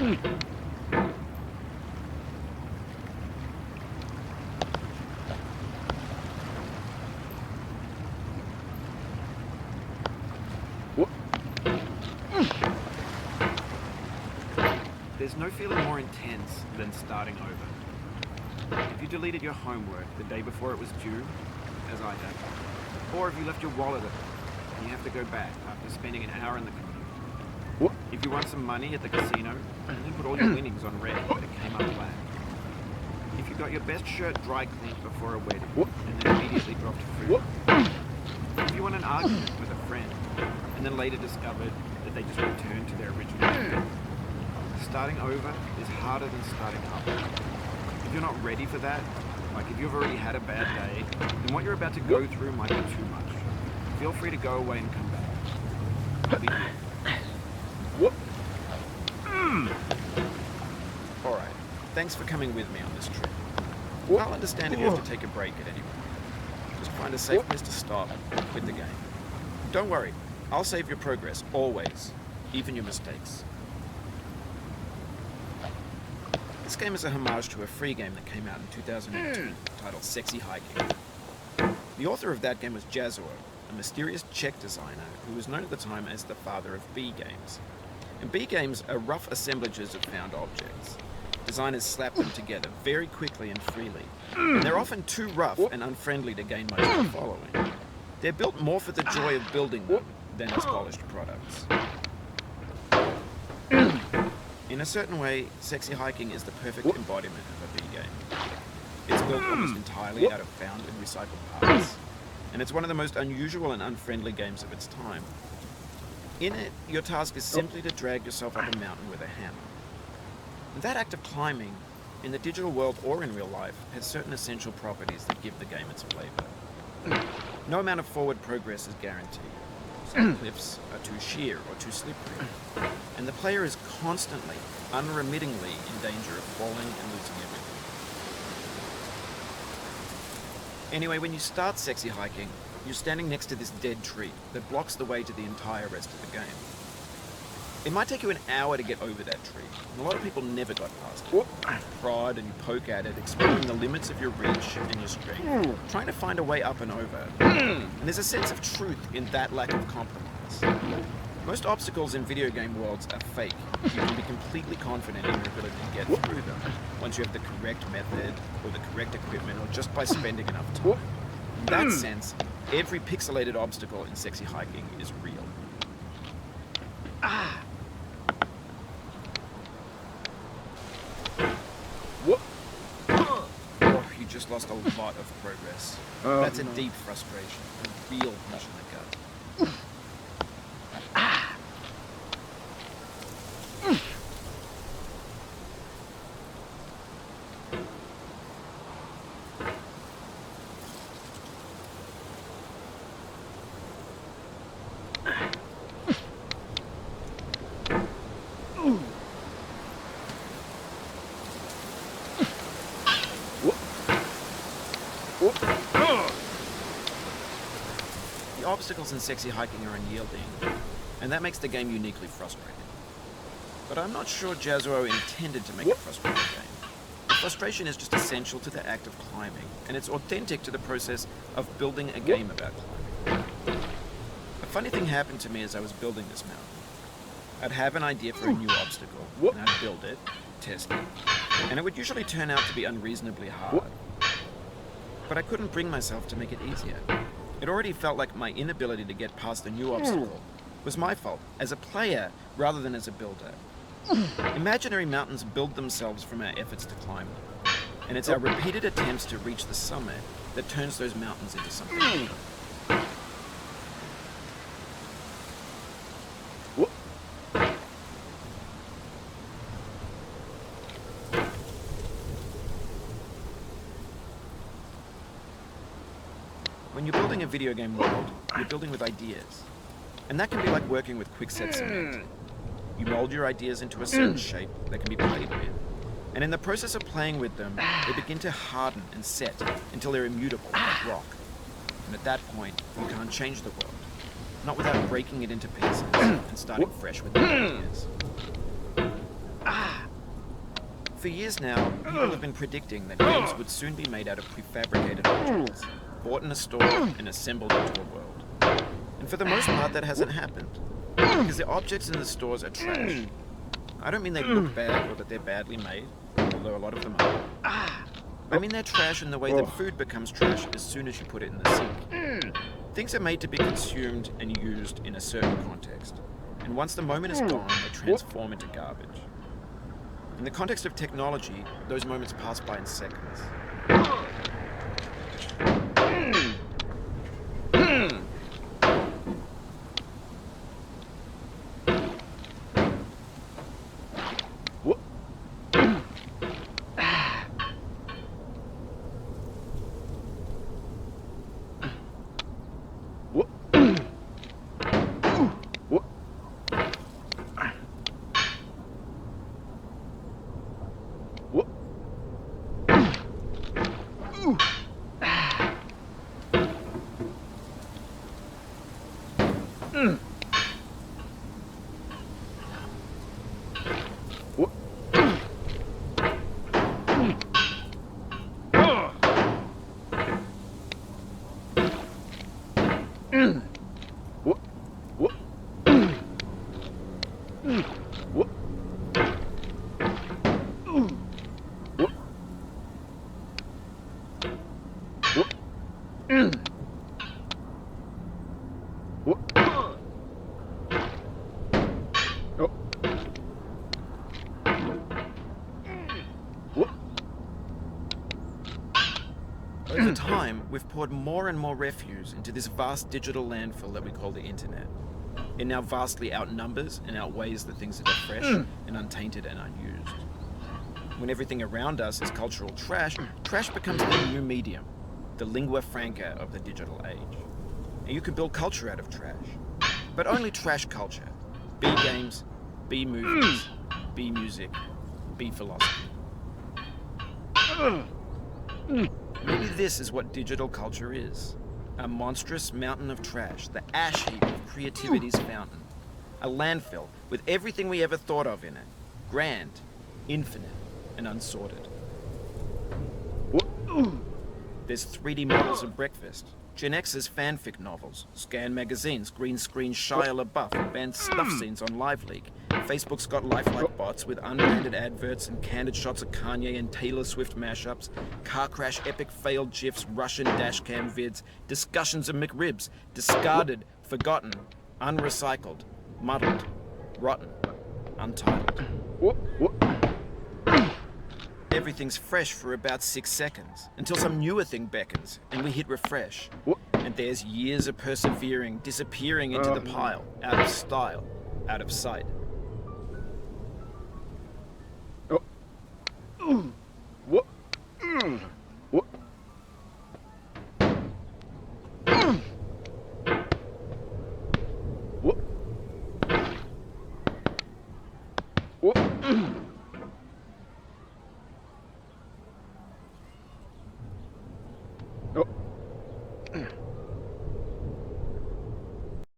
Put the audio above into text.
There's no feeling more intense than starting over. If you deleted your homework the day before it was due, as I had, or if you left your wallet at home and you have to go back after spending an hour in the commute. If you won some money at the casino and then put all your winnings on red but it came up black. If you got your best shirt dry cleaned before a wedding and then immediately dropped food. If you won an argument with a friend and then later discovered that they just returned to their original. Starting over is harder than starting up. If you're not ready for that, like if you've already had a bad day, then what you're about to go through might be too much. Feel free to go away and come back. I'll be here. Alright, thanks for coming with me on this trip. I'll understand if you have to take a break at any point. Just find a safe place to stop and quit the game. Don't worry, I'll save your progress, always. Even your mistakes. This game is a homage to a free game that came out in 2002, titled Sexy Hiking. The author of that game was Jazzuo, a mysterious Czech designer who was known at the time as the father of B games. And B games are rough assemblages of found objects. Designers slap them together very quickly and freely, and they're often too rough and unfriendly to gain much of a following. They're built more for the joy of building them than as polished products. In a certain way, Sexy Hiking is the perfect embodiment of a B game. It's built almost entirely out of found and recycled parts, and it's one of the most unusual and unfriendly games of its time. In it, your task is simply to drag yourself up a mountain with a hammer. And that act of climbing, in the digital world or in real life, has certain essential properties that give the game its flavor. No amount of forward progress is guaranteed. Some cliffs are too sheer or too slippery, and the player is constantly, unremittingly in danger of falling and losing everything. Anyway, when you start Sexy Hiking, you're standing next to this dead tree that blocks the way to the entire rest of the game. It might take you an hour to get over that tree, and a lot of people never got past it. You prod and you poke at it, exploring the limits of your reach and your strength, trying to find a way up and over. And there's a sense of truth in that lack of compromise. Most obstacles in video game worlds are fake. You can be completely confident in your ability to get through them once you have the correct method or the correct equipment or just by spending enough time. In that sense, every pixelated obstacle in Sexy Hiking is real. You just lost a lot of progress. That's a deep frustration, a real punch in the gut. The obstacles in Sexy Hiking are unyielding, and that makes the game uniquely frustrating. But I'm not sure Jazzuo intended to make a frustrating game. The frustration is just essential to the act of climbing, and it's authentic to the process of building a game about climbing. A funny thing happened to me as I was building this mountain. I'd have an idea for a new obstacle, and I'd build it, test it, and it would usually turn out to be unreasonably hard. But I couldn't bring myself to make it easier. It already felt like my inability to get past the new obstacle was my fault, as a player rather than as a builder. Imaginary mountains build themselves from our efforts to climb them, and it's our repeated attempts to reach the summit that turns those mountains into something new. When you're building a video game world, you're building with ideas. And that can be like working with quickset cement. You mold your ideas into a certain shape that can be played with. And in the process of playing with them, they begin to harden and set until they're immutable, like rock. And at that point, you can't change the world. Not without breaking it into pieces and starting fresh with new ideas. For years now, people have been predicting that games would soon be made out of prefabricated objects, bought in a store and assembled into a world. And for the most part, that hasn't happened, because the objects in the stores are trash. I don't mean they look bad or that they're badly made, although a lot of them are. I mean they're trash in the way that food becomes trash as soon as you put it in the sink. Things are made to be consumed and used in a certain context, and once the moment is gone, they transform into garbage. In the context of technology, those moments pass by in seconds. Over time, we've poured more and more refuse into this vast digital landfill that we call the internet. It now vastly outnumbers and outweighs the things that are fresh and untainted and unused. When everything around us is cultural trash, trash becomes the new medium, the lingua franca of the digital age. And you can build culture out of trash, but only trash culture. Be games, be movies, be music, be philosophy. Maybe this is what digital culture is. A monstrous mountain of trash, the ash heap of creativity's fountain. A landfill with everything we ever thought of in it. Grand, infinite, and unsorted. There's 3D models of breakfast, Gen X's fanfic novels, Scan magazines, green screen Shia LaBeouf, and banned snuff scenes on LiveLeak. Facebook's got lifelike bots with unbranded adverts and candid shots of Kanye and Taylor Swift mashups, car crash epic failed GIFs, Russian dashcam vids, discussions of McRibs, discarded, forgotten, unrecycled, muddled, rotten, untitled. Everything's fresh for about 6 seconds, until some newer thing beckons, and we hit refresh. And there's years of persevering, disappearing into the pile, out of style, out of sight. Oh.